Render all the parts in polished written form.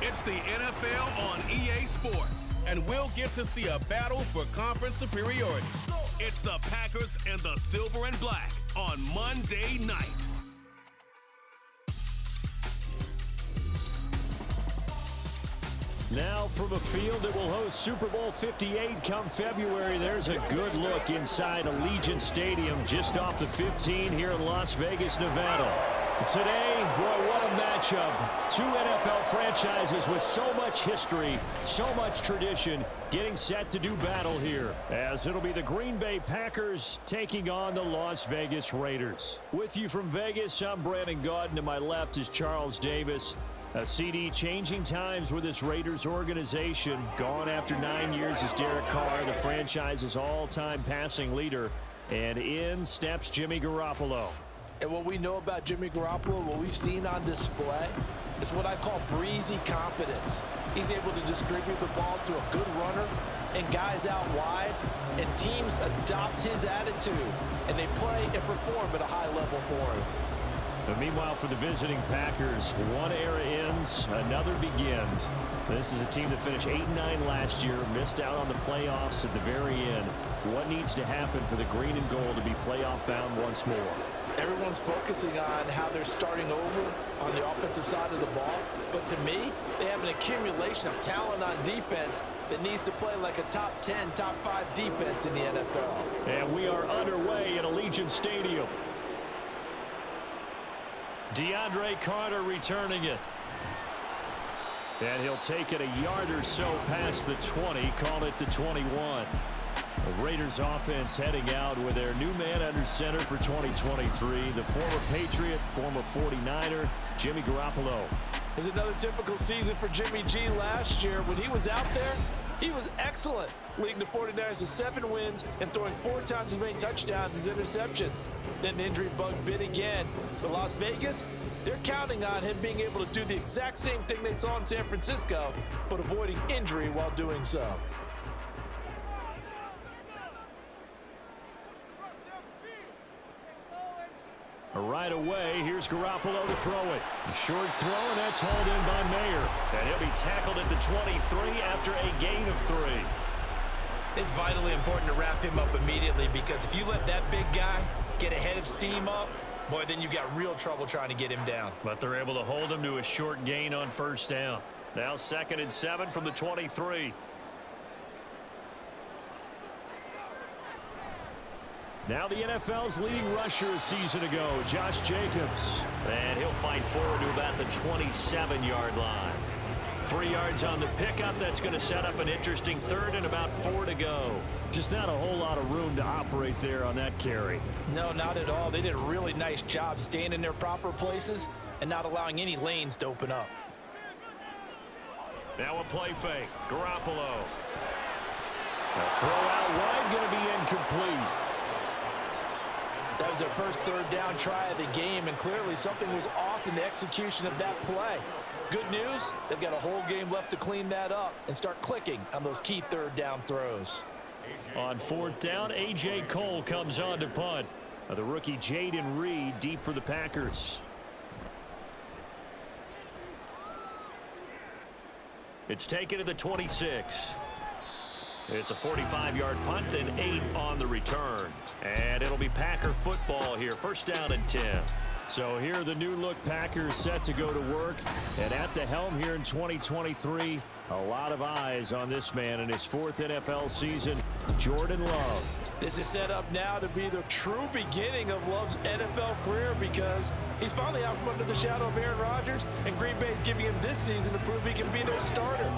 It's the NFL on EA Sports, and we'll get to see a battle for conference superiority. It's the Packers and the Silver and Black on Monday night. Now from a field that will host Super Bowl 58 come February, there's a good look inside Allegiant Stadium just off the 15 here in Las Vegas, Nevada. Today, boy, what a matchup. Two NFL franchises with so much history, so much tradition, getting set to do battle here, as it'll be the Green Bay Packers taking on the Las Vegas Raiders. With you from Vegas, I'm Brandon Gaudin. To my left is Charles Davis. CD changing times with this Raiders organization. Gone after 9 years is Derek Carr, the franchise's all-time passing leader. And in steps Jimmy Garoppolo. And what we know about Jimmy Garoppolo, what we've seen on display, is what I call breezy confidence. He's able to distribute the ball to a good runner and guys out wide, and teams adopt his attitude, and they play and perform at a high level for him. But meanwhile, for the visiting Packers, one era ends, another begins. This is a team that finished 8-9 last year, missed out on the playoffs at the very end. What needs to happen for the green and gold to be playoff bound once more? Everyone's focusing on how they're starting over on the offensive side of the ball. But to me, they have an accumulation of talent on defense that needs to play like a top 10, top 5 defense in the NFL. And we are underway at Allegiant Stadium. DeAndre Carter returning it. And he'll take it a yard or so past the 20, call it the 21. The Raiders offense heading out with their new man under center for 2023, the former Patriot, former 49er, Jimmy Garoppolo. It's another typical season for Jimmy G last year. When he was out there, he was excellent, leading the 49ers to 7 wins and throwing 4 times as many touchdowns as interceptions. Then the injury bug bit again. But Las Vegas, they're counting on him being able to do the exact same thing they saw in San Francisco, but avoiding injury while doing so. Right away, here's Garoppolo to throw it. A short throw, and that's hauled in by Mayer. And he'll be tackled at the 23 after a gain of 3. It's vitally important to wrap him up immediately, because if you let that big guy get a head of steam up, boy, then you got real trouble trying to get him down. But they're able to hold him to a short gain on first down. Now 2nd and 7 from the 23. Now the NFL's leading rusher a season ago, Josh Jacobs. And he'll fight forward to about the 27-yard line. 3 yards on the pickup. That's going to set up an interesting 3rd and about 4 to go. Just not a whole lot of room to operate there on that carry. No, not at all. They did a really nice job staying in their proper places and not allowing any lanes to open up. Now a play fake. Garoppolo. A throw out wide, going to be incomplete. That was their first 3rd down try of the game, and clearly something was off in the execution of that play. Good news, they've got a whole game left to clean that up and start clicking on those key 3rd down throws. On 4th down, A.J. Cole comes on to punt. The rookie Jaden Reed deep for the Packers. It's taken to the 26. It's a 45-yard punt and 8 on the return. And it'll be Packer football here. 1st down and 10. So here are the new-look Packers set to go to work. And at the helm here in 2023, a lot of eyes on this man in his 4th NFL season, Jordan Love. This is set up now to be the true beginning of Love's NFL career, because he's finally out from under the shadow of Aaron Rodgers, and Green Bay's giving him this season to prove he can be their starter.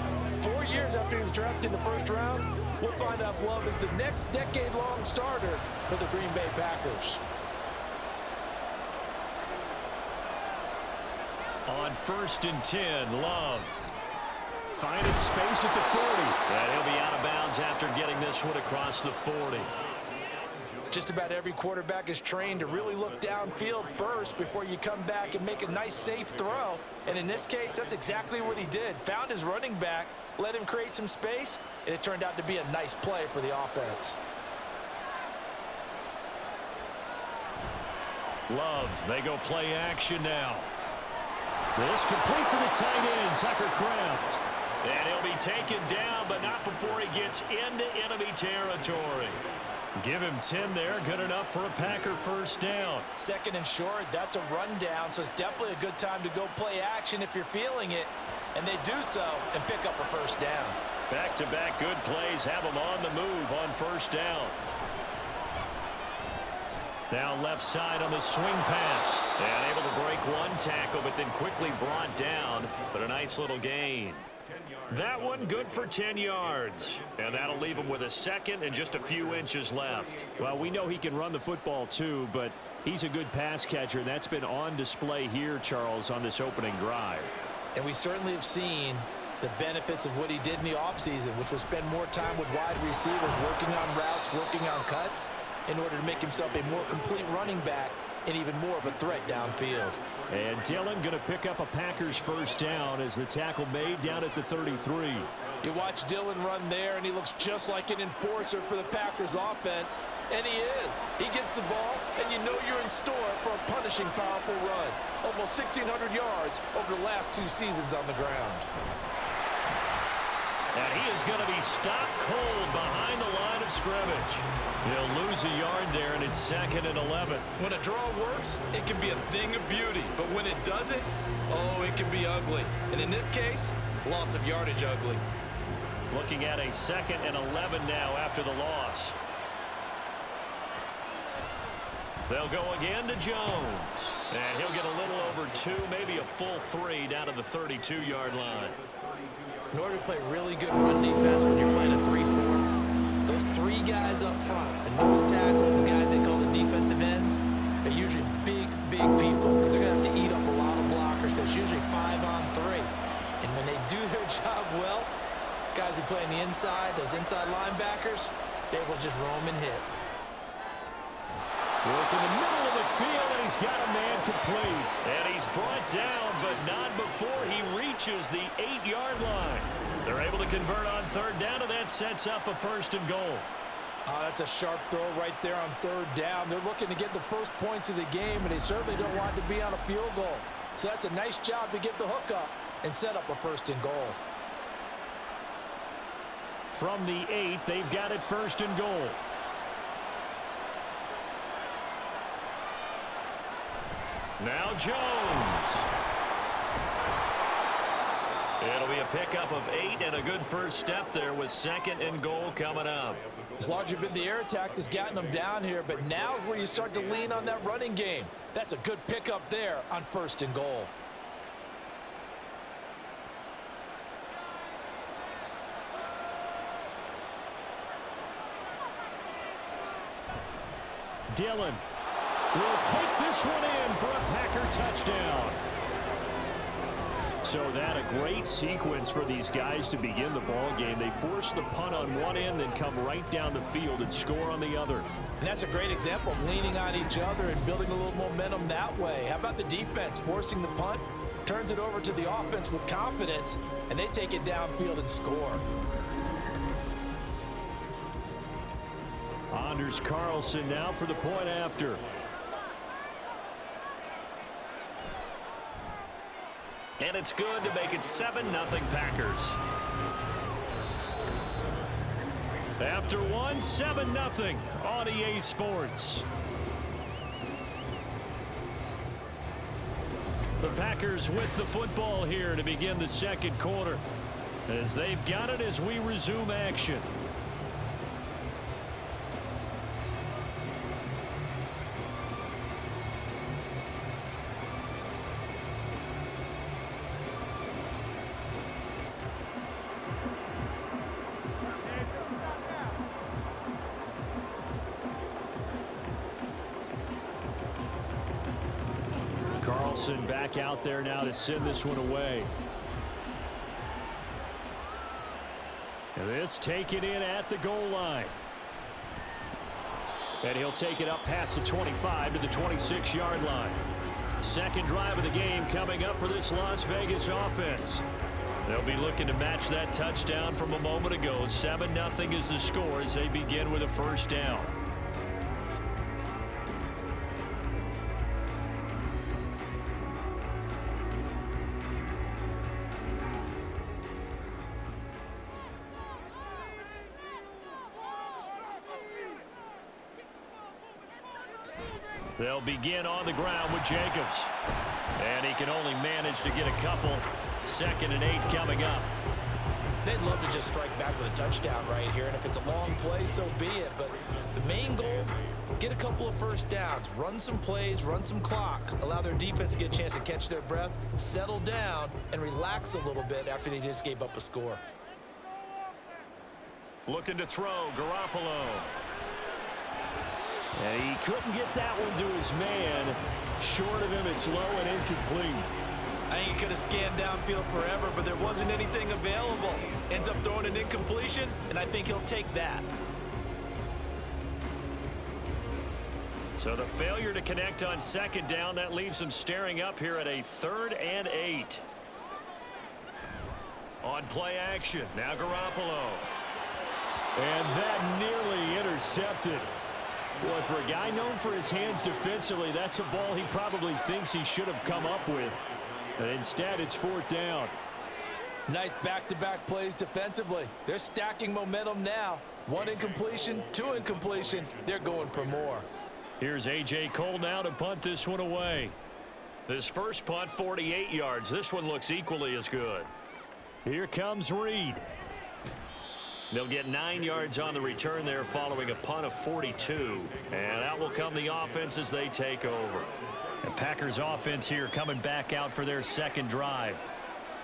4 years after he was drafted in the 1st round, we'll find out if Love is the next decade-long starter for the Green Bay Packers. On 1st and 10, Love. Finding space at the 40. And he'll be out of bounds after getting this one across the 40. Just about every quarterback is trained to really look downfield first before you come back and make a nice, safe throw. And in this case, that's exactly what he did. Found his running back, let him create some space, and it turned out to be a nice play for the offense. Love, they go play action now. This complete to the tight end, Tucker Kraft. And he'll be taken down, but not before he gets into enemy territory. Give him 10 there. Good enough for a Packer first down. Second and short, that's a rundown, so it's definitely a good time to go play action if you're feeling it. And they do so and pick up a first down. Back-to-back good plays have them on the move on first down. Now left side on the swing pass. And able to break one tackle, but then quickly brought down. But a nice little gain. That one good for 10 yards. And that'll leave him with a second and just a few inches left. Well, we know he can run the football too, but he's a good pass catcher. And that's been on display here, Charles, on this opening drive. And we certainly have seen the benefits of what he did in the offseason, which was spend more time with wide receivers, working on routes, working on cuts, in order to make himself a more complete running back and even more of a threat downfield. And Dillon going to pick up a Packers first down as the tackle made down at the 33. You watch Dillon run there, and he looks just like an enforcer for the Packers offense. And he is. He gets the ball, and you know you're in store for a punishing, powerful run. Almost 1,600 yards over the last 2 seasons on the ground. And he is going to be stopped cold behind the line of scrimmage. He'll lose a yard there, and it's 2nd and 11. When a draw works, it can be a thing of beauty. But when it doesn't, oh, it can be ugly. And in this case, loss of yardage ugly. Looking at a 2nd and 11 now after the loss. They'll go again to Jones. And he'll get a little over 2, maybe a full 3 down to the 32-yard line. In order to play really good run defense when you're playing a 3-4, those 3 guys up front, the nose tackle, the guys they call the defensive ends, they're usually big people because they're going to have to eat up a lot of blockers because it's usually 5 on 3. And when they do their job well, guys who play on the inside, those inside linebackers, they will just roam and hit. Work in the middle of the field, and he's got a man complete. And he's brought down, but not before he reaches the 8-yard line. They're able to convert on 3rd down, and that sets up a 1st and goal. Oh, that's a sharp throw right there on 3rd down. They're looking to get the first points of the game, and they certainly don't want to be on a field goal. So that's a nice job to get the hook up and set up a 1st and goal. From the 8, they've got it 1st and goal. Now Jones. It'll be a pickup of 8 and a good first step there with 2nd and goal coming up. As long as you've been the air attack that's gotten them down here, but now is where you start to lean on that running game. That's a good pickup there on 1st and goal. Dillon will take this one in for a Packer touchdown. So that a great sequence for these guys to begin the ball game. They force the punt on one end, then come right down the field and score on the other. And that's a great example of leaning on each other and building a little momentum that way. How about the defense forcing the punt, turns it over to the offense with confidence, and they take it downfield and score. Anders Carlson now for the point after. And it's good to make it 7-0 Packers. After one, 7-0 on EA Sports. The Packers with the football here to begin the 2nd quarter, as they've got it as we resume action. Carlson back out there now to send this one away. And this taken in at the goal line. And he'll take it up past the 25 to the 26-yard line. 2nd drive of the game coming up for this Las Vegas offense. They'll be looking to match that touchdown from a moment ago. 7-0 is the score as they begin with a first down. They'll begin on the ground with Jacobs. And he can only manage to get a couple. 2nd and 8 coming up. They'd love to just strike back with a touchdown right here, and if it's a long play, so be it. But the main goal, get a couple of first downs, run some plays, run some clock, allow their defense to get a chance to catch their breath, settle down, and relax a little bit after they just gave up a score. Looking to throw, Garoppolo. And he couldn't get that one to his man. Short of him, it's low and incomplete. I think he could have scanned downfield forever, but there wasn't anything available. Ends up throwing an incompletion, and I think he'll take that. So the failure to connect on 2nd down, that leaves him staring up here at a 3rd and 8. On play action, now Garoppolo. And that nearly intercepted. Boy, for a guy known for his hands defensively, that's a ball he probably thinks he should have come up with. But instead, it's 4th down. Nice back-to-back plays defensively. They're stacking momentum now. 1 incompletion, 2 incompletion. They're going for more. Here's A.J. Cole now to punt this one away. This first punt, 48 yards. This one looks equally as good. Here comes Reed. They'll get 9 yards on the return there following a punt of 42. And out will come the offense as they take over. The Packers offense here coming back out for their 2nd drive.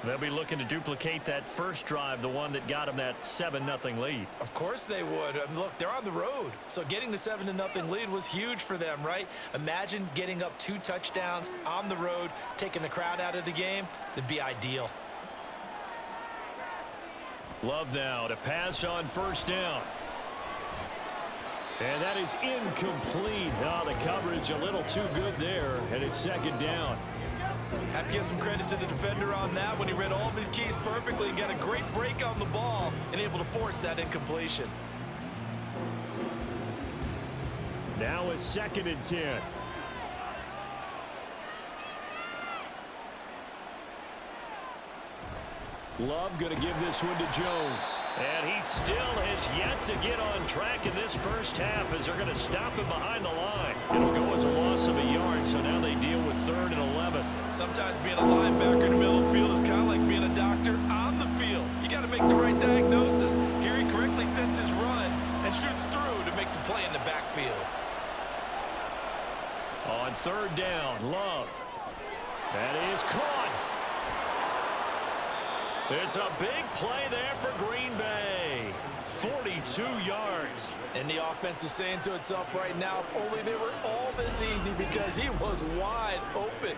They'll be looking to duplicate that first drive, the one that got them that 7-0 lead. Of course they would. Look, they're on the road, so getting the 7-0 lead was huge for them, right? Imagine getting up 2 touchdowns on the road, taking the crowd out of the game. That'd be ideal. Love now to pass on 1st down. And that is incomplete. Oh, the coverage a little too good there, and it's 2nd down. Have to give some credit to the defender on that when he read all of his keys perfectly and got a great break on the ball and able to force that incompletion. Now it's 2nd and 10. Love going to give this one to Jones. And he still has yet to get on track in this first half as they're going to stop him behind the line. It'll go as a loss of a yard, so now they deal with 3rd and 11. Sometimes being a linebacker in the middle of the field is kind of like being a doctor on the field. You got to make the right diagnosis. Here he correctly sets his run and shoots through to make the play in the backfield. On 3rd down, Love. That is caught. It's a big play there for Green Bay. 42 yards. And the offense is saying to itself right now, if only they were all this easy, because he was wide open.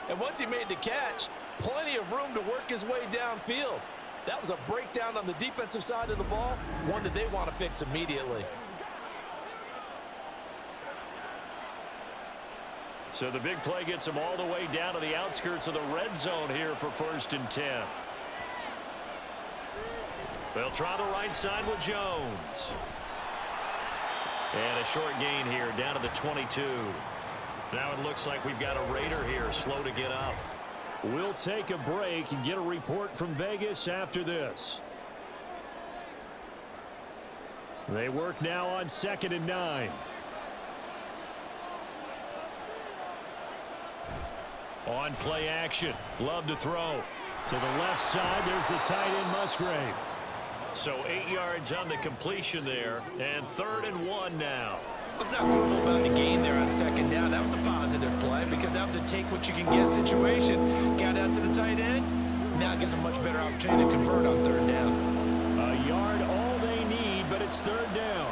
And once he made the catch, plenty of room to work his way downfield. That was a breakdown on the defensive side of the ball, one that they want to fix immediately. So the big play gets them all the way down to the outskirts of the red zone here for 1st and 10. They'll try the right side with Jones. And a short gain here down to the 22. Now it looks like we've got a Raider here slow to get up. We'll take a break and get a report from Vegas after this. They work now on 2nd and 9. On play action. Love to throw. To the left side, there's the tight end Musgrave. So 8 yards on the completion there, and 3rd and 1 now. What's not cool about the gain there on 2nd down? That was a positive play because that was a take-what-you-can-get situation. Got out to the tight end. Now it gives them a much better opportunity to convert on 3rd down. A yard all they need, but it's 3rd down.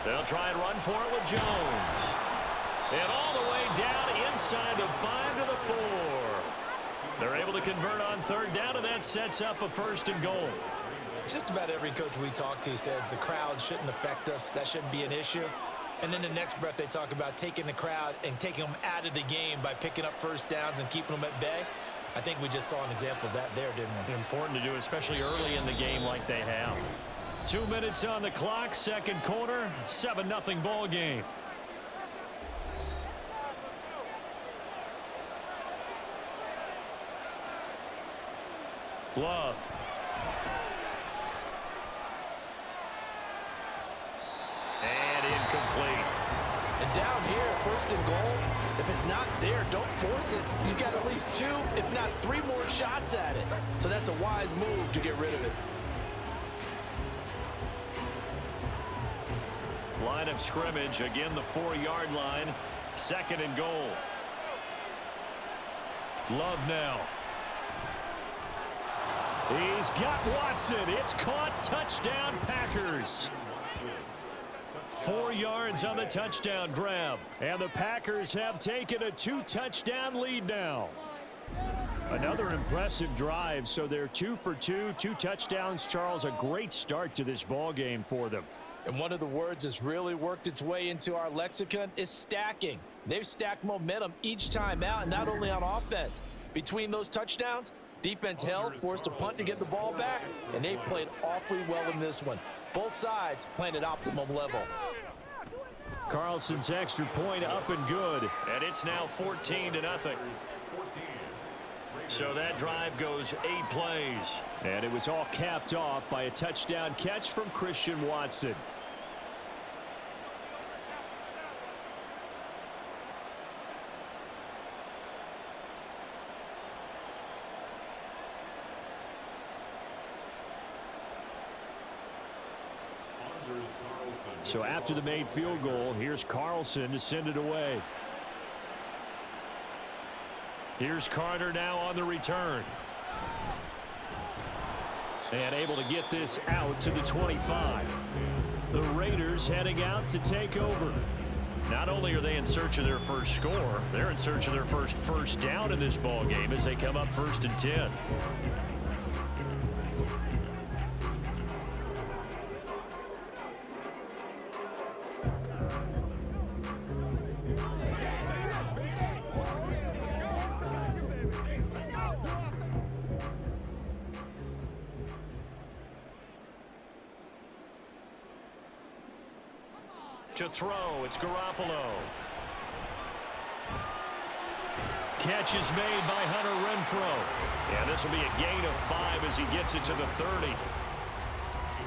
They'll try and run for it with Jones. And all the way down inside the 5 to the 4. They're able to convert on 3rd down, and that sets up a 1st and goal. Just about every coach we talk to says the crowd shouldn't affect us. That shouldn't be an issue. And then the next breath they talk about taking the crowd and taking them out of the game by picking up first downs and keeping them at bay. I think we just saw an example of that there, didn't we? Important to do, especially early in the game like they have. 2 minutes on the clock, 2nd quarter, 7-0 ball game. Love. And complete. And down here, first and goal, if it's not there, don't force it. You've got at least 2, if not 3 more shots at it. So that's a wise move to get rid of it. Line of scrimmage, again the 4-yard line, 2nd and goal. Love now. He's got Watson. It's caught. Touchdown, Packers. 4 yards on the touchdown grab. And the Packers have taken a 2-touchdown lead now. Another impressive drive. So they're 2 for 2, 2 touchdowns. Charles, a great start to this ball game for them. And one of the words that's really worked its way into our lexicon is stacking. They've stacked momentum each time out, and not only on offense. Between those touchdowns, defense held, forced a punt to get the ball back, and they played awfully well in this one. Both sides playing at optimum level. Carlson's extra point up and good, and it's now 14-0. So that drive goes 8 plays, and it was all capped off by a touchdown catch from Christian Watson. So after the made field goal, here's Carlson to send it away. Here's Carter now on the return. And able to get this out to the 25. The Raiders heading out to take over. Not only are they in search of their first score, they're in search of their first down in this ball game as they come up 1st and 10. To throw, it's Garoppolo. Catch is made by Hunter Renfrow. And this will be a gain of 5 as he gets it to the 30.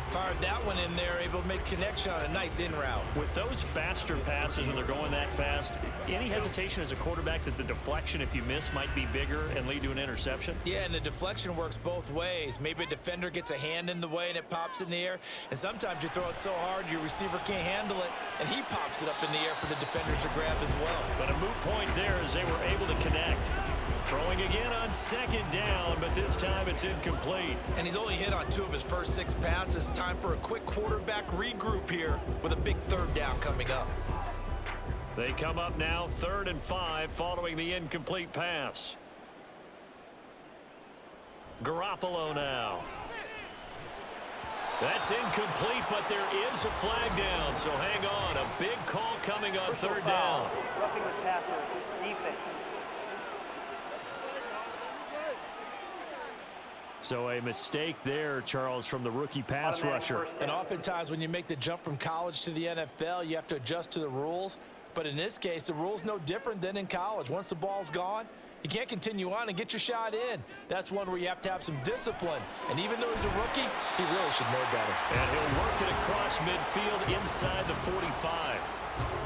Fired that one in there, able to make connection on a nice in route. With those faster passes and they're going that fast, any hesitation as a quarterback that the deflection, if you miss, might be bigger and lead to an interception? Yeah, and the deflection works both ways. Maybe a defender gets a hand in the way and it pops in the air, and sometimes you throw it so hard your receiver can't handle it, and he pops it up in the air for the defenders to grab as well. But a moot point there as they were able to connect. Throwing again on 2nd down, but this time it's incomplete. And he's only hit on 2 of his first 6 passes. Time for a quick quarterback regroup here with a big 3rd down coming up. They come up now 3rd and 5 following the incomplete pass. Garoppolo now. That's incomplete, but there is a flag down, so hang on. A big call coming on 3rd down. Roughing the passer, defense. So a mistake there, Charles, from the rookie pass rusher. And oftentimes when you make the jump from college to the NFL, you have to adjust to the rules. But in this case, the rule's no different than in college. Once the ball's gone, you can't continue on and get your shot in. That's one where you have to have some discipline. And even though he's a rookie, he really should know better. And he'll work it across midfield inside the 45.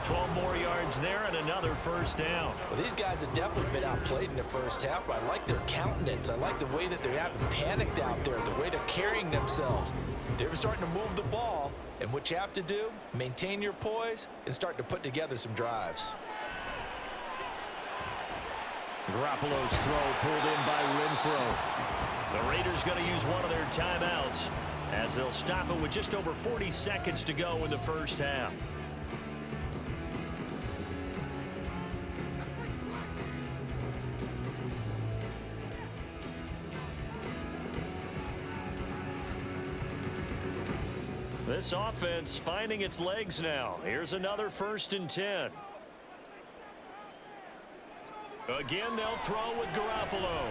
12 more yards there and another 1st down. Well, these guys have definitely been outplayed in the first half, but I like their countenance. I like the way that they haven't panicked out there, the way they're carrying themselves. They're starting to move the ball, and what you have to do, maintain your poise and start to put together some drives. Garoppolo's throw pulled in by Renfrow. The Raiders going to use one of their timeouts as they'll stop it with just over 40 seconds to go in the first half. This offense finding its legs now. Here's another 1st and 10. Again, they'll throw with Garoppolo.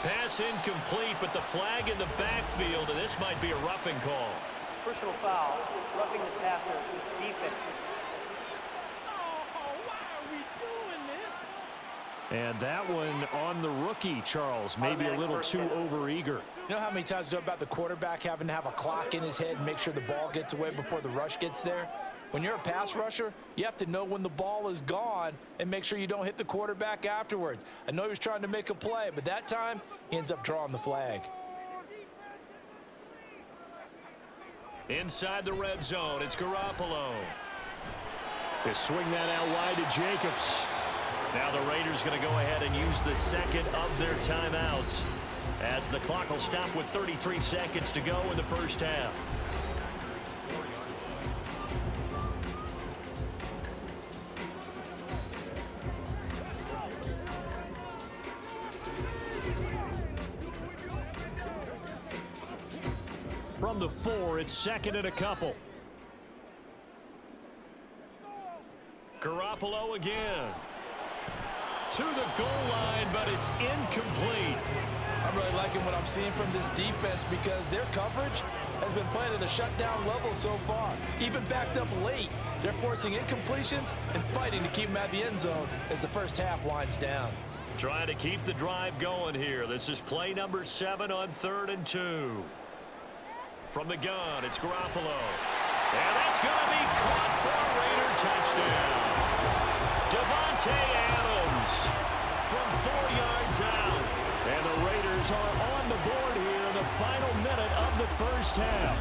Pass incomplete, but the flag in the backfield, and this might be a roughing call. Personal foul, roughing the passer, defense. And that one on the rookie, Charles, maybe a little too overeager. You know how many times we talk about the quarterback having to have a clock in his head and make sure the ball gets away before the rush gets there? When you're a pass rusher, you have to know when the ball is gone and make sure you don't hit the quarterback afterwards. I know he was trying to make a play, but that time he ends up drawing the flag. Inside the red zone, it's Garoppolo. They swing that out wide to Jacobs. Now the Raiders going to go ahead and use the second of their timeouts as the clock will stop with 33 seconds to go in the first half. From the 4, it's second and a couple. Garoppolo again. To the goal line, but it's incomplete. I'm really liking what I'm seeing from this defense because their coverage has been playing at a shutdown level so far. Even backed up late, they're forcing incompletions and fighting to keep them at the end zone as the first half winds down. Trying to keep the drive going here. This is play number 7 on 3rd and 2. From the gun, it's Garoppolo. And that's going to be caught for a Raider touchdown. Devontae Adams from 4 yards out. And the Raiders are on the board here in the final minute of the first half.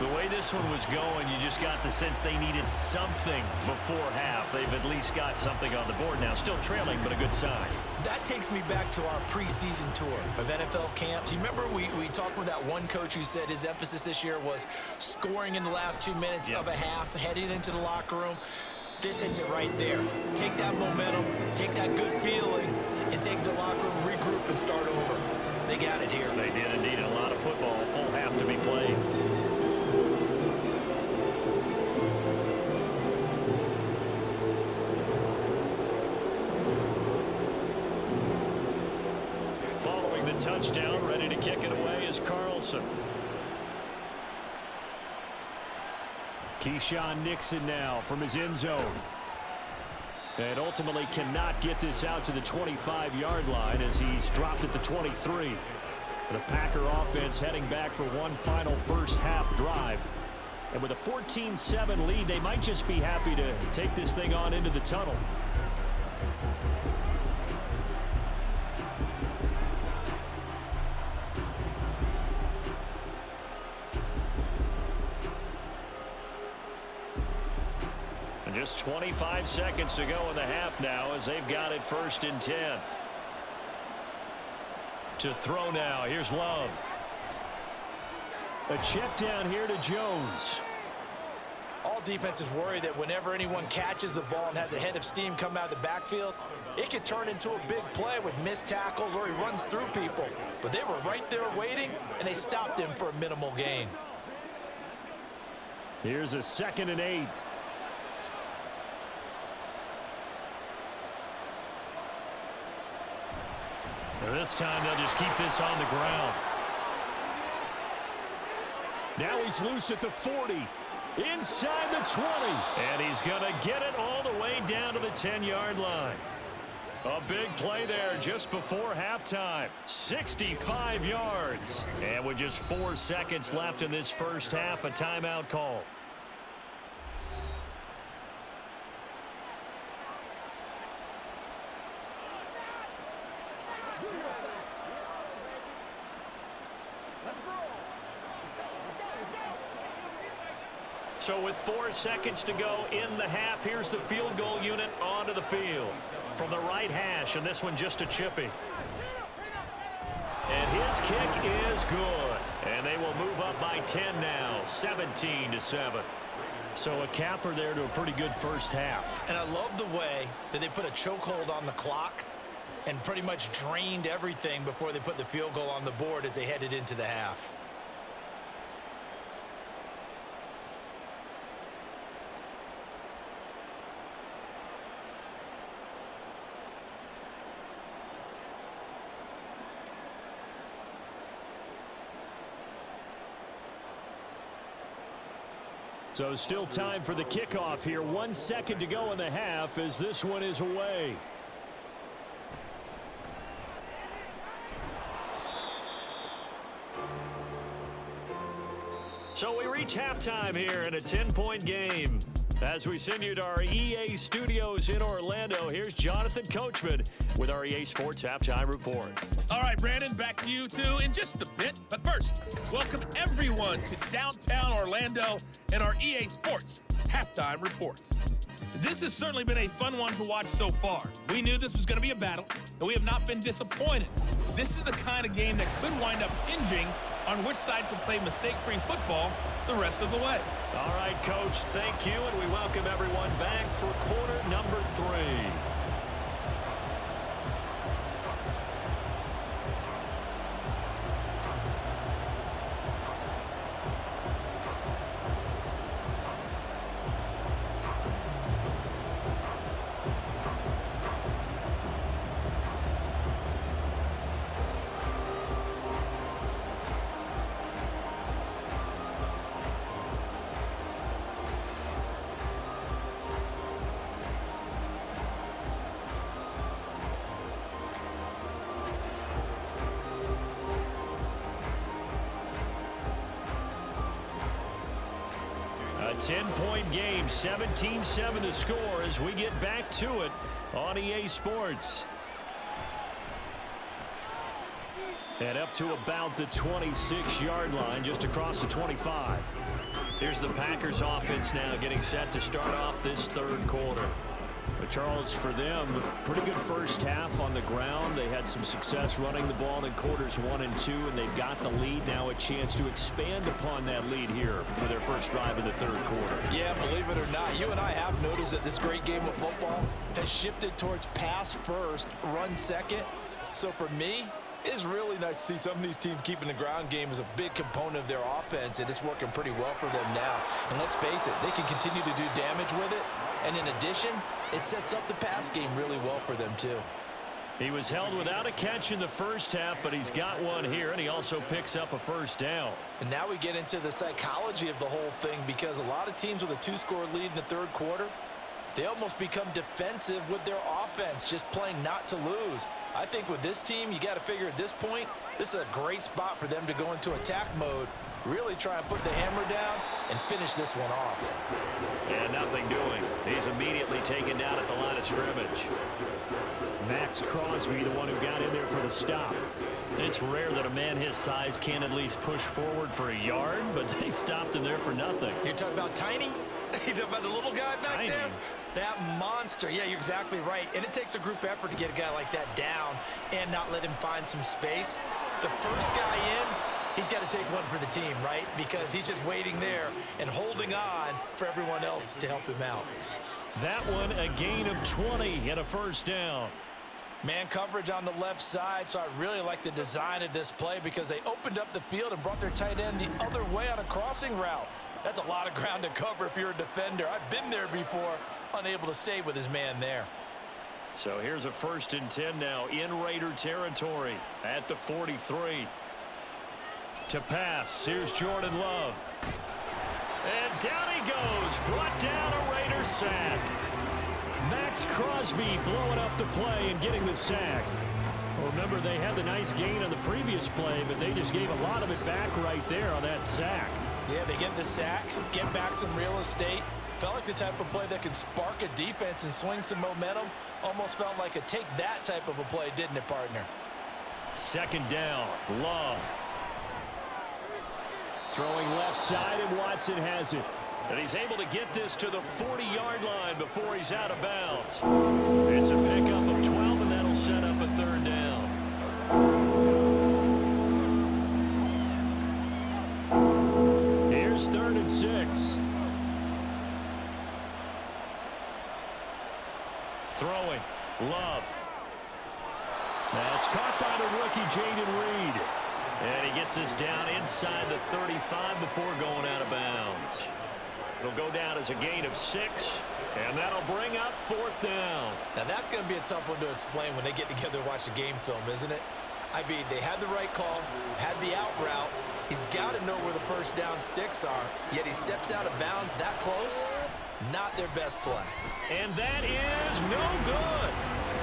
The way this one was going, you just got the sense they needed something before half. They've at least got something on the board now. Still trailing, but a good sign. That takes me back to our preseason tour of NFL camps. You remember we talked with that one coach who said his emphasis this year was scoring in the last 2 minutes of a half, heading into the locker room. This hits it right there. Take that momentum, take that good feeling, and take the locker room, regroup, and start over. They got it here. They did indeed. A lot of football, full half to be played. Following the touchdown, ready to kick it away is Carlson. Keyshawn Nixon now from his end zone. And ultimately cannot get this out to the 25-yard line as he's dropped at the 23. The Packer offense heading back for one final first half drive. And with a 14-7 lead, they might just be happy to take this thing on into the tunnel. And just 25 seconds to go in the half now as they've got it 1st and 10. To throw now. Here's Love. A check down here to Jones. All defenses worry that whenever anyone catches the ball and has a head of steam come out of the backfield, it can turn into a big play with missed tackles or he runs through people. But they were right there waiting, and they stopped him for a minimal gain. Here's a 2nd and 8. And this time they'll just keep this on the ground. Now he's loose at the 40. Inside the 20. And he's going to get it all the way down to the 10-yard line. A big play there just before halftime. 65 yards. And with just 4 seconds left in this first half, a timeout call. So with 4 seconds to go in the half, here's the field goal unit onto the field. From the right hash, and this one just a chippy. And his kick is good. And they will move up by 10 now, 17-7. So a capper there to a pretty good first half. And I love the way that they put a chokehold on the clock and pretty much drained everything before they put the field goal on the board as they headed into the half. So still time for the kickoff here. 1 second to go in the half as this one is away. So we reach halftime here in a 10-point game. As we send you to our EA studios in Orlando, here's Jonathan Coachman with our EA Sports Halftime Report. All right, Brandon, back to you two in just a bit. But first, welcome everyone to downtown Orlando and our EA Sports Halftime Report. This has certainly been a fun one to watch so far. We knew this was going to be a battle, and we have not been disappointed. This is the kind of game that could wind up hinging on which side can play mistake-free football the rest of the way. All right, Coach, thank you, and we welcome everyone back for quarter number 3. A 10-point game, 17-7 to score as we get back to it on EA Sports. And up to about the 26-yard line, just across the 25. Here's the Packers offense now getting set to start off this third quarter. But Charles, for them, pretty good first half on the ground. They had some success running the ball in quarters 1 and 2, and they've got the lead. Now a chance to expand upon that lead here for their first drive in the third quarter. Yeah, believe it or not, you and I have noticed that this great game of football has shifted towards pass first, run second. So for me, it's really nice to see some of these teams keeping the ground game as a big component of their offense, and it's working pretty well for them now. And let's face it, they can continue to do damage with it. And in addition, it sets up the pass game really well for them, too. He was held without a catch in the first half, but he's got one here, and he also picks up a first down. And now we get into the psychology of the whole thing, because a lot of teams with a 2-score lead in the third quarter, they almost become defensive with their offense, just playing not to lose. I think with this team, you got to figure at this point, this is a great spot for them to go into attack mode, really try and put the hammer down and finish this one off. And nothing doing. He's immediately taken down at the line of scrimmage. Max Crosby, the one who got in there for the stop. It's rare that a man his size can at least push forward for a yard, but they stopped him there for nothing. You're talking about Tiny? You're talking about the little guy back there? That monster. Yeah, you're exactly right. And it takes a group effort to get a guy like that down and not let him find some space. The first guy in, he's got to take one for the team, right? Because he's just waiting there and holding on for everyone else to help him out. That one, a gain of 20 and a first down. Man coverage on the left side, so I really like the design of this play because they opened up the field and brought their tight end the other way on a crossing route. That's a lot of ground to cover if you're a defender. I've been there before, unable to stay with his man there. So here's a 1st and 10 now in Raider territory at the 43. To pass, here's Jordan Love. And down he goes, brought down a Raider sack. Max Crosby blowing up the play and getting the sack. Well, remember, they had the nice gain on the previous play, but they just gave a lot of it back right there on that sack. Yeah, they get the sack, get back some real estate. Felt like the type of play that can spark a defense and swing some momentum. Almost felt like a take that type of a play, didn't it, partner? 2nd down, Love. Throwing left side, and Watson has it. And he's able to get this to the 40-yard line before he's out of bounds. It's a pickup of 12, and that'll set up a 3rd down. Here's 3rd and 6. Throwing, Love. That's caught by the rookie, Jaden Reed. And he gets us down inside the 35 before going out of bounds. It'll go down as a gain of 6, and that'll bring up 4th down. Now that's going to be a tough one to explain when they get together and watch the game film, isn't it? I mean, they had the right call, had the out route. He's got to know where the first down sticks are, yet he steps out of bounds that close. Not their best play. And that is no good.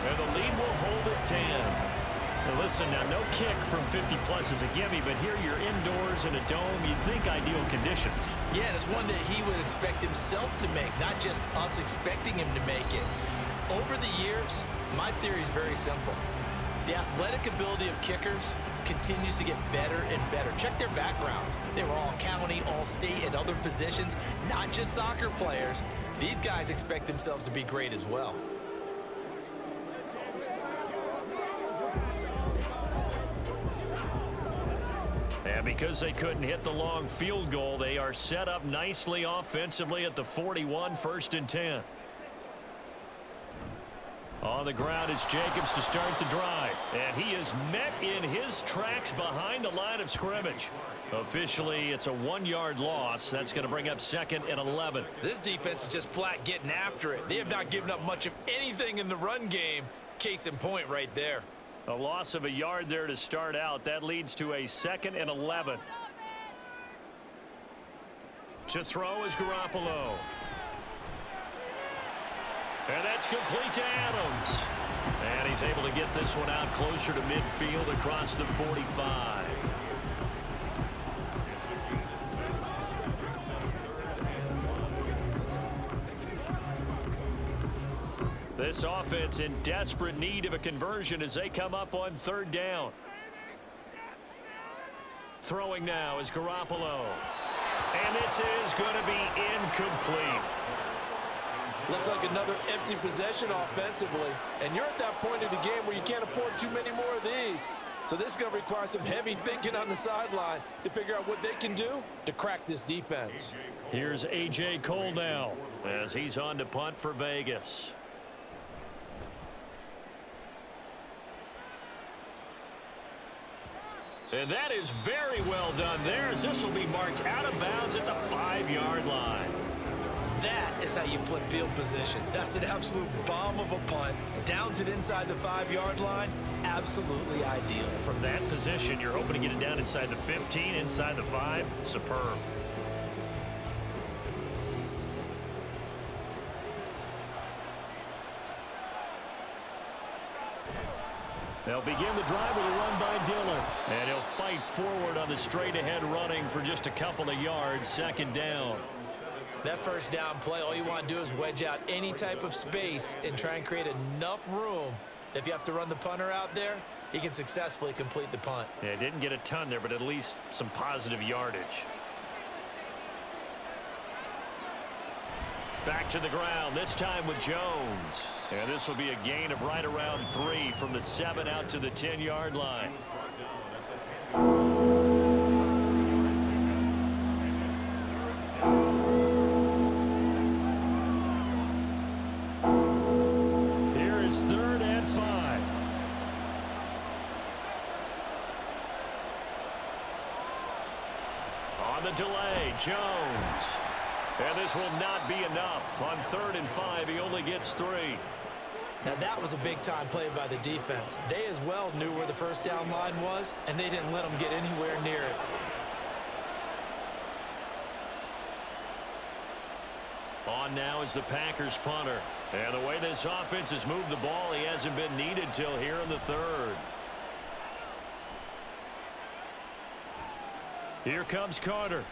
And the lead will hold at 10. Now listen, now no kick from 50-plus is a gimme, but here you're indoors in a dome. You'd think ideal conditions. Yeah, and it's one that he would expect himself to make, not just us expecting him to make it. Over the years, my theory is very simple. The athletic ability of kickers continues to get better and better. Check their backgrounds. They were all county, all state, and other positions, not just soccer players. These guys expect themselves to be great as well. And because they couldn't hit the long field goal, they are set up nicely offensively at the 41, 1st and 10. On the ground, it's Jacobs to start the drive. And he is met in his tracks behind the line of scrimmage. Officially, it's a 1-yard loss. That's going to bring up 2nd and 11. This defense is just flat getting after it. They have not given up much of anything in the run game. Case in point right there. A loss of a yard there to start out. That leads to a 2nd and 11. To throw is Garoppolo. And that's complete to Adams. And he's able to get this one out closer to midfield across the 45. This offense in desperate need of a conversion as they come up on 3rd down. Throwing now is Garoppolo. And this is going to be incomplete. Looks like another empty possession offensively. And you're at that point of the game where you can't afford too many more of these. So this is going to require some heavy thinking on the sideline to figure out what they can do to crack this defense. Here's A.J. Cole now as he's on to punt for Vegas. And that is very well done there, as this will be marked out of bounds at the 5-yard line. That is how you flip field position. That's an absolute bomb of a punt. Downs it inside the 5-yard line. Absolutely ideal. From that position, you're hoping to get it down inside the 15, inside the 5. Superb. They'll begin the drive with a run by Dillon. And he'll fight forward on the straight-ahead running for just a couple of yards. 2nd down. That 1st down play, all you want to do is wedge out any type of space and try and create enough room. If you have to run the punter out there, he can successfully complete the punt. Yeah, didn't get a ton there, but at least some positive yardage. Back to the ground, this time with Jones. And this will be a gain of right around 3 from the 7 out to the 10-yard line. Here is 3rd and 5. On the delay, Jones. And this will not be enough. On 3rd and 5, he only gets 3. Now that was a big-time play by the defense. They as well knew where the 1st down line was, and they didn't let them get anywhere near it. On now is the Packers punter. And the way this offense has moved the ball, he hasn't been needed till here in the 3rd. Here comes Carter.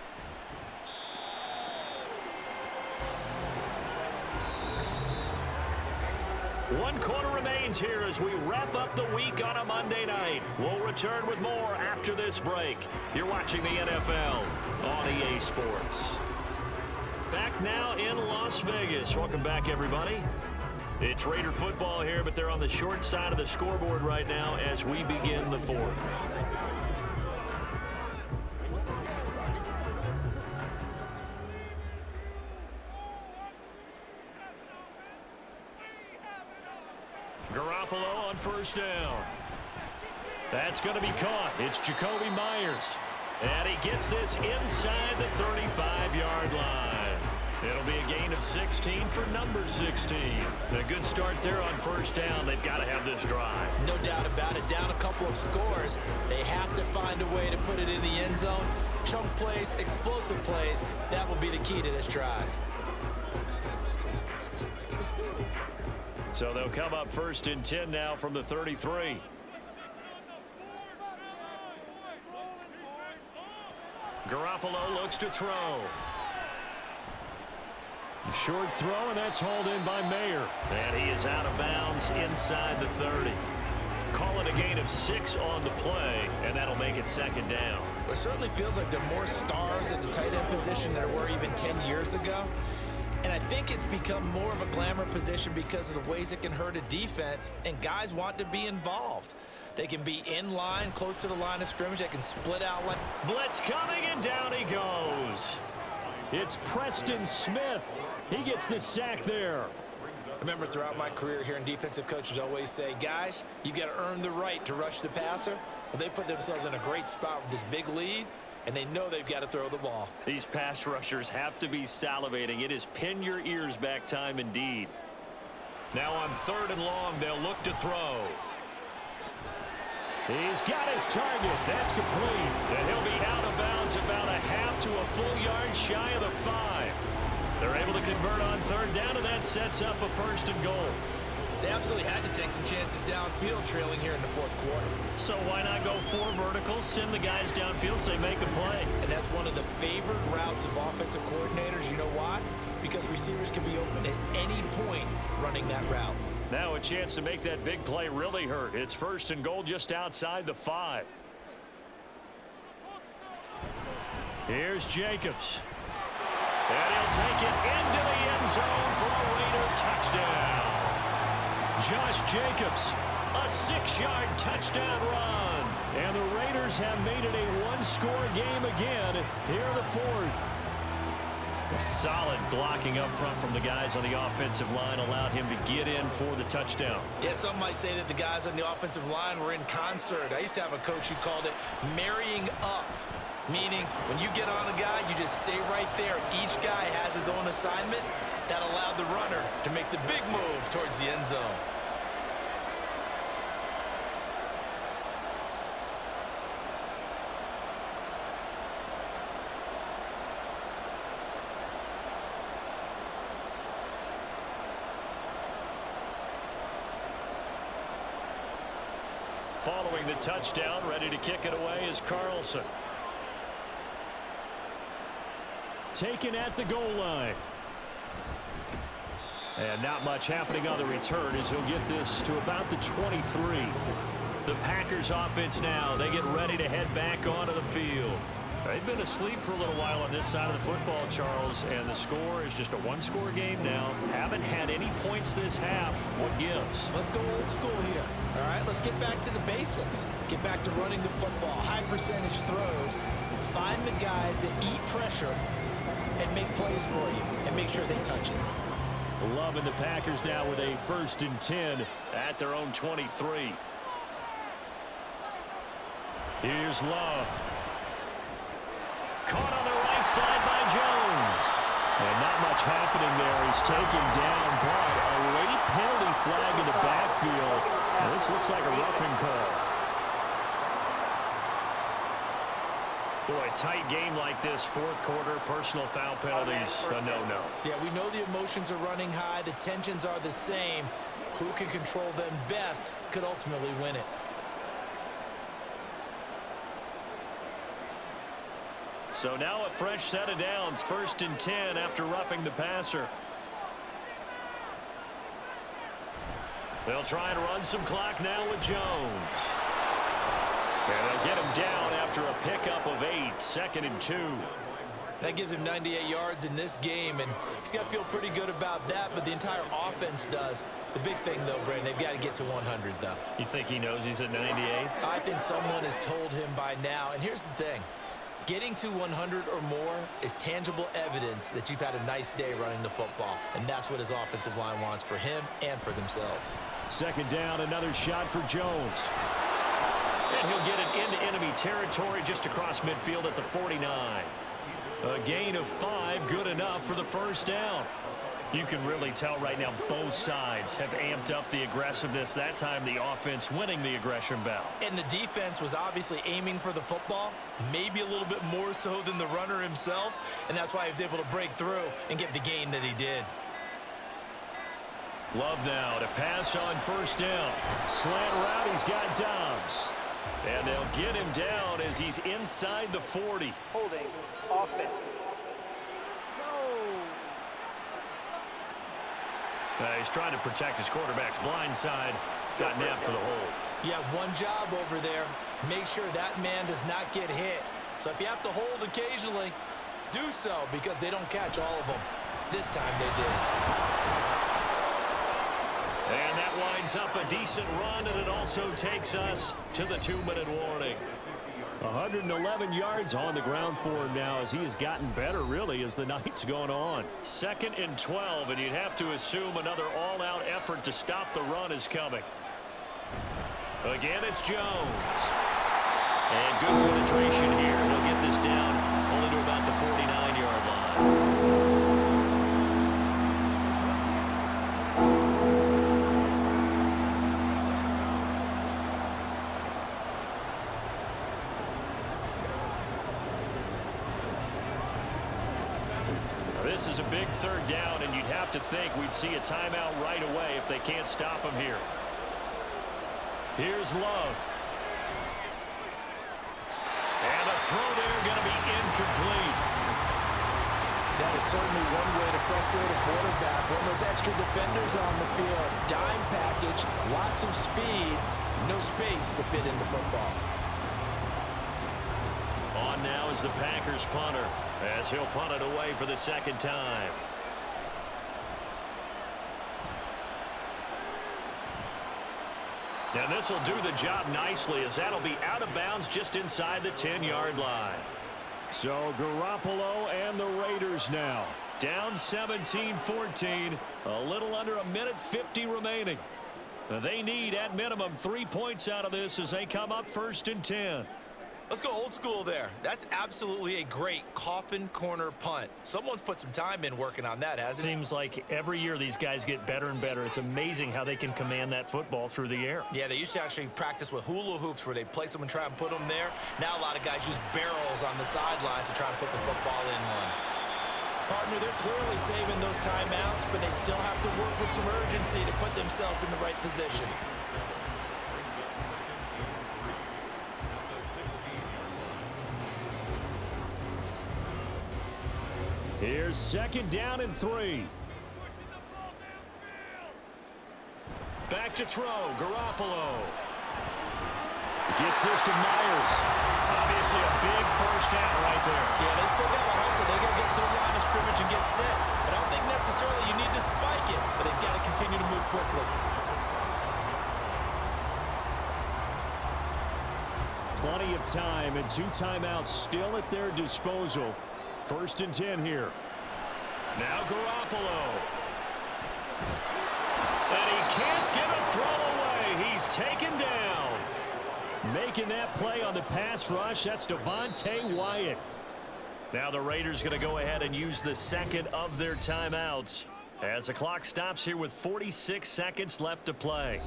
One quarter remains here as we wrap up the week on a Monday night. We'll return with more after this break. You're watching the NFL on EA Sports. Back now in Las Vegas. Welcome back, everybody. It's Raider football here, but they're on the short side of the scoreboard right now as we begin the 4th. Garoppolo on 1st down. That's going to be caught. It's Jacoby Myers. And he gets this inside the 35-yard line. It'll be a gain of 16 for number 16. A good start there on 1st down. They've got to have this drive. No doubt about it. Down a couple of scores. They have to find a way to put it in the end zone. Chunk plays, explosive plays. That will be the key to this drive. So they'll come up 1st and 10 now from the 33. looks to throw. Short throw, and that's hauled in by Mayer. And he is out of bounds inside the 30. Call it a gain of 6 on the play, and that'll make it second down. It certainly feels like there are more stars at the tight end position than there were even 10 years ago. And I think it's become more of a glamour position because of the ways it can hurt a defense, and guys want to be involved. They can be in line, close to the line of scrimmage. They can split out. Blitz coming, and down he goes. It's Preston Smith. He gets the sack there. Remember, throughout my career, hearing defensive coaches always say, guys, you got to earn the right to rush the passer. Well, they put themselves in a great spot with this big lead, and they know they've got to throw the ball. These pass rushers have to be salivating. It is pin your ears back time indeed. Now on 3rd and long, they'll look to throw. He's got his target. That's complete. And he'll be out of bounds about a half to a full yard shy of the 5. They're able to convert on 3rd down, and that sets up a 1st and goal. They absolutely had to take some chances downfield trailing here in the 4th quarter. So why not go 4 verticals, send the guys downfield, say make a play. And that's one of the favored routes of offensive coordinators. You know why? Because receivers can be open at any point running that route. Now a chance to make that big play really hurt. It's 1st and goal just outside the 5. Here's Jacobs. And he'll take it into the end zone for a Raider touchdown. Josh Jacobs, a 6-yard touchdown run. And the Raiders have made it a 1-score game again here in the 4th. Solid blocking up front from the guys on the offensive line allowed him to get in for the touchdown. Yeah, some might say that the guys on the offensive line were in concert. I used to have a coach who called it marrying up, meaning when you get on a guy, you just stay right there. Each guy has his own assignment. That allowed the runner to make the big move towards the end zone. Following the touchdown, ready to kick it away is Carlson. Taken at the goal line. And not much happening on the return as he'll get this to about the 23. The Packers offense now, they get ready to head back onto the field. They've been asleep for a little while on this side of the football, Charles, and the score is just a 1-score game now. Haven't had any points this half. What gives? Let's go old school here. All right, let's get back to the basics. Get back to running the football, high percentage throws. Find the guys that eat pressure and make plays for you and make sure they touch it. Loving the Packers now with a 1st and 10 at their own 23. Here's Love. Caught on the right side by Jones. And not much happening there. He's taken down, but a late penalty flag in the backfield. And this looks like a roughing call. Boy, a tight game like this, 4th quarter, personal foul penalties, a no-no. Yeah, we know the emotions are running high. The tensions are the same. Who can control them best could ultimately win it. So now a fresh set of downs, 1st and 10 after roughing the passer. They'll try and run some clock now with Jones. And they'll get him down after a pickup of 8, 2nd and 2. That gives him 98 yards in this game, and he's got to feel pretty good about that, but the entire offense does. The big thing, though, Brandon, they've got to get to 100, though. You think he knows he's at 98? I think someone has told him by now, and here's the thing. Getting to 100 or more is tangible evidence that you've had a nice day running the football, and that's what his offensive line wants for him and for themselves. 2nd down, another shot for Jones. And he'll get it into enemy territory just across midfield at the 49. A gain of 5, good enough for the 1st down. You can really tell right now both sides have amped up the aggressiveness. That time the offense winning the aggression battle. And the defense was obviously aiming for the football, maybe a little bit more so than the runner himself, and that's why he was able to break through and get the gain that he did. Love now to pass on 1st down. Slant route, he's got Dobbs. And they'll get him down as he's inside the 40. Holding offense. He's trying to protect his quarterback's blind side. Got nabbed for the hold. You have one job over there. Make sure that man does not get hit. So if you have to hold occasionally, do so, because they don't catch all of them. This time they did. And that winds up a decent run, and it also takes us to the 2-minute warning. 111 yards on the ground for him now as he has gotten better, really, as the night's gone on. 2nd and 12, and you'd have to assume another all-out effort to stop the run is coming. Again, it's Jones. And good penetration here. He'll get this down only to about the 49-yard line. This is a big 3rd down, and you'd have to think we'd see a timeout right away if they can't stop him here. Here's Love. And a throw there going to be incomplete. That is certainly one way to frustrate a quarterback. When those extra defenders on the field, dime package, lots of speed, no space to fit into football. On now is the Packers punter, as he'll punt it away for the 2nd time. And this will do the job nicely, as that'll be out of bounds just inside the 10-yard line. So Garoppolo and the Raiders now down 17-14, a little under a minute 50 remaining. They need at minimum 3 points out of this as they come up 1st and 10. Let's go old school there. That's absolutely a great coffin corner punt. Someone's put some time in working on that, hasn't it? Seems like every year these guys get better and better. It's amazing how they can command that football through the air. Yeah, they used to actually practice with hula hoops where they place them and try and put them there. Now a lot of guys use barrels on the sidelines to try and put the football in one. Partner, they're clearly saving those timeouts, but they still have to work with some urgency to put themselves in the right position. Here's 2nd down and 3. Back to throw, Garoppolo. Gets this to Myers. Obviously a big 1st down right there. Yeah, they still got to hustle. They got to get to the line of scrimmage and get set. I don't think necessarily you need to spike it, but they've got to continue to move quickly. Plenty of time and 2 timeouts still at their disposal. 1st and 10 here. Now Garoppolo. And he can't get a throw away. He's taken down. Making that play on the pass rush, that's Devontae Wyatt. Now the Raiders going to go ahead and use the 2nd of their timeouts as the clock stops here with 46 seconds left to play.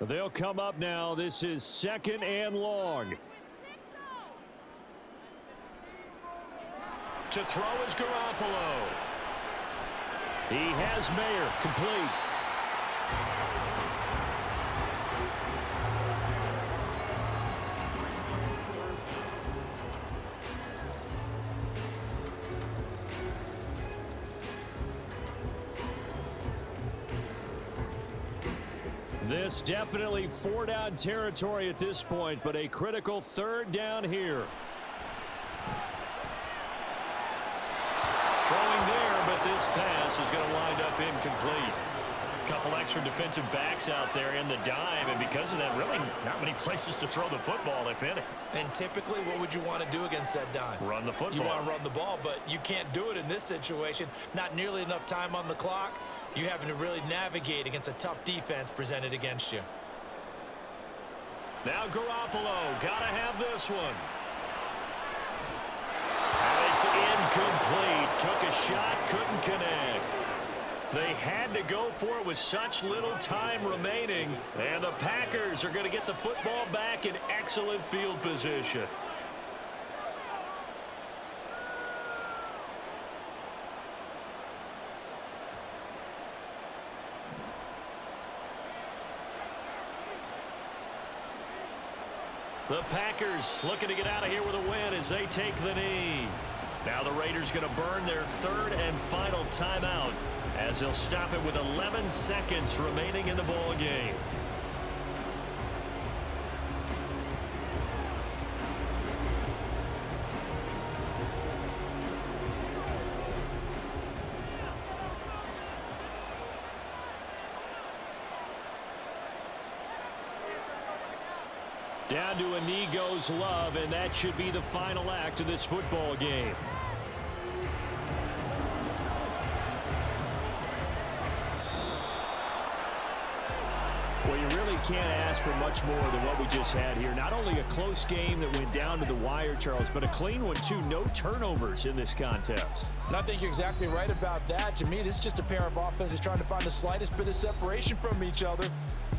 They'll come up now. This is 2nd and long. To throw is Garoppolo. He has Mayer complete. This definitely 4-down territory at this point, but a critical 3rd down here. Throwing there, but this pass is going to wind up incomplete. A couple extra defensive backs out there in the dime, and because of that, really not many places to throw the football, if any. And typically, what would you want to do against that dime? Run the football. You want to run the ball, but you can't do it in this situation. Not nearly enough time on the clock. You're having to really navigate against a tough defense presented against you. Now Garoppolo, gotta have this one. And it's incomplete. Took a shot, couldn't connect. They had to go for it with such little time remaining, and the Packers are going to get the football back in excellent field position. The Packers looking to get out of here with a win as they take the knee. Now the Raiders going to burn their third and final timeout as they'll stop it with 11 seconds remaining in the ball game. Down to a knee goes Love, and that should be the final act of this football game. Well, you really can't ask for much more than what we just had here. Not only a close game that went down to the wire, Charles, but a clean one, too. No turnovers in this contest. And I think you're exactly right about that. To me, this is just a pair of offenses trying to find the slightest bit of separation from each other,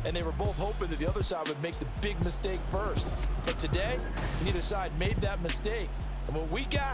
and they were both hoping that the other side would make the big mistake first. But today, neither side made that mistake. And what we got